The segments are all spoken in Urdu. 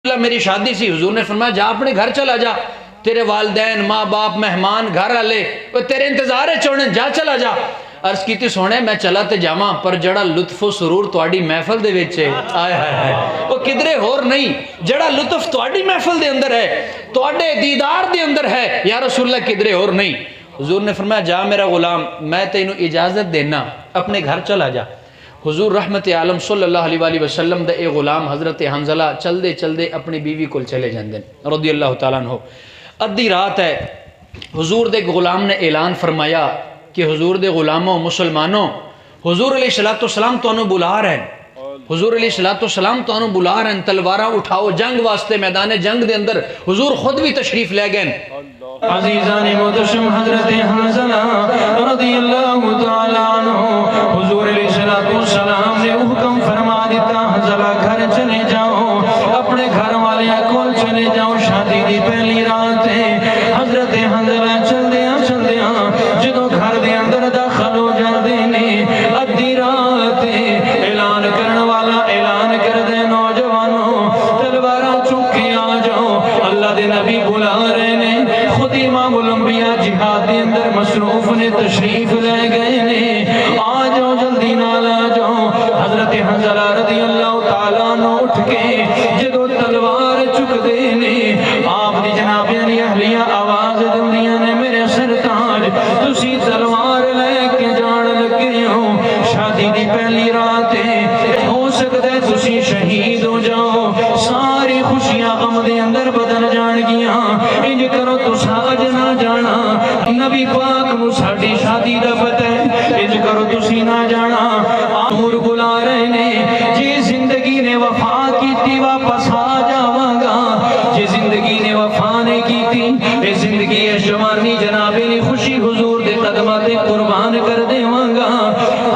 اللہ میری شادی سی، حضور نے فرمایا جا اپنے گھر چلا جا، تیرے والدین ماں باپ مہمان گھر آلے وہ تیرے انتظار ہے چوڑنے، جا چلا جا۔ عرض کی تھی سونے میں چلا تے جاواں پر جڑا لطف و سرور تواڈی محفل دے وچ ہے، آئے ہائے ہائے، وہ کدرے ہور نہیں، جڑا لطف تواڈی محفل دے اندر ہے، تواڈے دیدار دے اندر ہے، یا رسول اللہ کدرے ہور نہیں۔ حضور نے فرمایا جا میرا غلام، میں تینوں اجازت دینا، اپنے گھر چلا جا۔ حضور رحمت عالم صلی اللہ علیہ وآلہ وسلم دے اے غلام حضرت حنظلہ چل دے اپنی بیوی کو چلے جاندے رضی اللہ تعالیٰ عنہ۔ ادھی رات ہے، حضور دے غلام نے اعلان فرمایا کہ حضور دے غلاموں مسلمانوں، حضور علیہ السلام تو انہوں بلا رہے ہیں، حضور علیہ السلام تو انہوں بلا رہے ہیں، تلواراں اٹھاؤ جنگ واسطے، میدان جنگ دے اندر حضور خود بھی تشریف لے گئے۔ عزیزان محتشم حضرت حنظلہ رضی اللہ تعالیٰ عنہ، حضور علیہ السلام نے حکم فرما دیتا حنظلہ گھر چلے جاؤ، اپنے گھر والے کول چلے جاؤ، شادی دی پہلی رات ہے۔ حضرت حنظلہ چل دیا جدوں گھر دے اندر داخل ہو جاندے نے، ادھی رات اعلان کرن والا اعلان کر دے نوجوانوں تلواراں چک کے آ جاؤ، اللہ دے نبی بلا رہے نے، خود امام الانبیاء جہاد دے اندر مصروف نے، تشریف لے گئے نے، آ جاؤ جلدی نال آ جاؤ۔ حضرت حنظلہ رضی اللہ تعالیٰ عنہ اٹھ کے جدو تلوار چک دے نے، آپ دی جنابیاں دی اہلیاں آواز دندیاں نے، میرے سرتاج تسی تلوار لے کے جان لگے ہو، شادی دی پہلی رات ہے، ہو سکتا ہے تسی شہید ہو جاؤ، ساری خوشیاں غم دے اندر بدل جان گیاں، انج کرو تو ساج نہ جانا، نبی پاک نو ساڈی شادی دا پتہ ہے، انج کرو تسی نہ جانا، آمور بلا رہے نے، جی زندگی نے وفا کیتی واپس آ جاواں گا، جی زندگی نے وفا نہیں کیتی اے زندگی اے جوانی جناب دی خوشی حضور دے قدماں تے قربان کر دیواں گا۔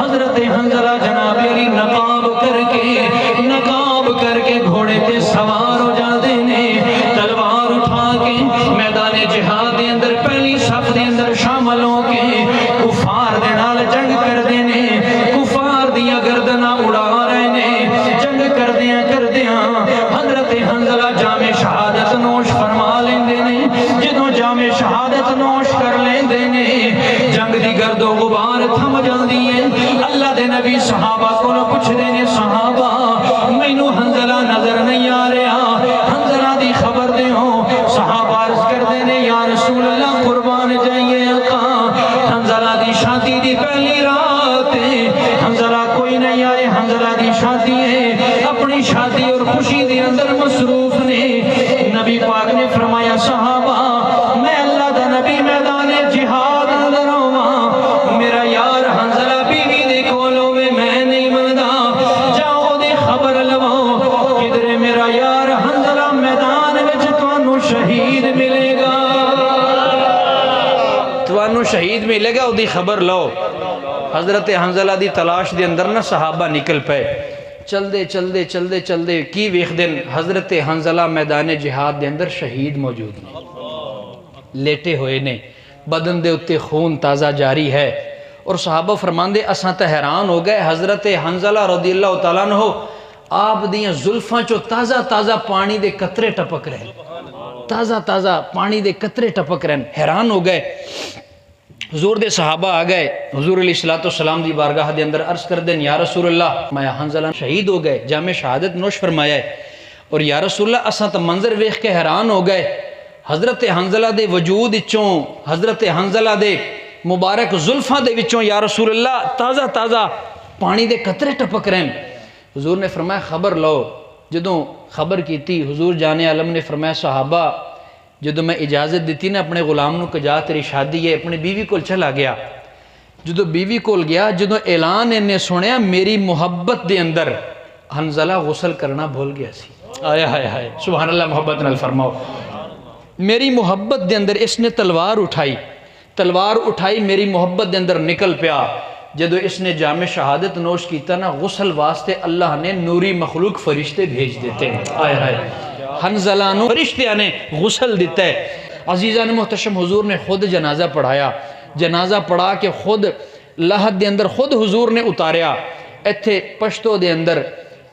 حضرت حنظلہ جناب علی نقاب کر کے گھوڑے تے سوار ہو جاندے نے، تلوار اٹھا کے میدان جہاد دے اندر پہلی صف دے اندر شامل ہو کے کفار دے نال جنگ کر دے نے، کفار دیاں گردناں اڑا رہے نے، جنگ کردیاں حضرت حنظلہ جام شہادت نوش فرما لیندے نے، جدوں جام شہادت نوش کر لیندے نے، جنگ دی گرد و غبار تھم جاندی ہے، اللہ دے نبی صحابہ کو پوچھ دے نے، صحابہ مینوں حنظلہ نظر نہیں آ رہا، حنظلہ دی خبر دے ہو، صحابہ عرض کر دے نے یا رسول اللہ قربان جائیے آقا، حنظلہ دی شادی دی پہلی رات ہے، حنظلہ کوئی نہیں آئے، حنظلہ دی شادی ہے، اپنی شادی اور خوشی دے اندر مصروف نے۔ نبی پاک نے فرمایا صحابہ میں اللہ دا نبی میدان جہاد اندر ہوں، میرا یار حنظلہ بیوی دے کول ہوئے میں نہیں مندا، جاؤ دے خبر لو کدھر میرا یار حنظلہ میدان وچ تانوں شہید ملے گا، تانوں شہید ملے گا، اودی خبر لو۔ حضرت حنظلہ دی تلاش دے اندر نہ صحابہ نکل پے، چل دے کی ویخ دن حضرت حنظلہ میدان جہاد دے اندر شہید موجود نے، لیٹے ہوئے نے، بدن دے اتے خون تازہ جاری ہے، اور صحابہ فرماندے اساں تے حیران ہو گئے، حضرت حنظلہ رضی اللہ تعالیٰ عنہ آپ دیاں زلفاں چو تازہ پانی دے قطرے ٹپک رہے، تازہ پانی دے قطرے ٹپک رہے، حیران ہو گئے۔ حضور دے صحابہ آ گئے، حضور علیہ السلام دی بارگاہ دے اندر عرض کر دیں یا رسول اللہ میں حنظلہ شہید ہو گئے، جام شہادت نوش فرمایا ہے، اور یا رسول اللہ اساں تا منظر ویکھ کے حیران ہو گئے، حضرت حنظلہ دے وجود وچوں، حضرت حنظلہ دے مبارک زلفاں دے وچوں یا رسول اللہ تازہ پانی دے قطرے ٹپک رہے ہیں۔ حضور نے فرمایا خبر لو، جدوں خبر کیتی حضور جان عالم نے فرمایا صحابہ جدوں میں اجازت دیتی نا اپنے غلام نو کہ جا تیری شادی ہے، اپنی بیوی کول چلا گیا، جدوں بیوی کول گیا، جدوں اعلان انہیں سنیا میری محبت دے اندر حنظلہ غسل کرنا بھول گیا سی، آیا ہائے سبحان اللہ، محبت نال فرماؤ، میری محبت دے اندر اس نے تلوار اٹھائی میری محبت دے اندر نکل پیا، جدو اس نے جام شہادت نوش کیتا نا غسل واسطے اللہ نے نوری مخلوق فرشتے بھیج دیتے ہیں، آئے حنظلہ نو فرشتے نے غسل دیتا ہے۔ عزیزان محتشم حضور نے خود جنازہ پڑھایا، جنازہ پڑھا کے خود لحد دے اندر خود حضور نے اتاریا، ایتھے پشتو دے اندر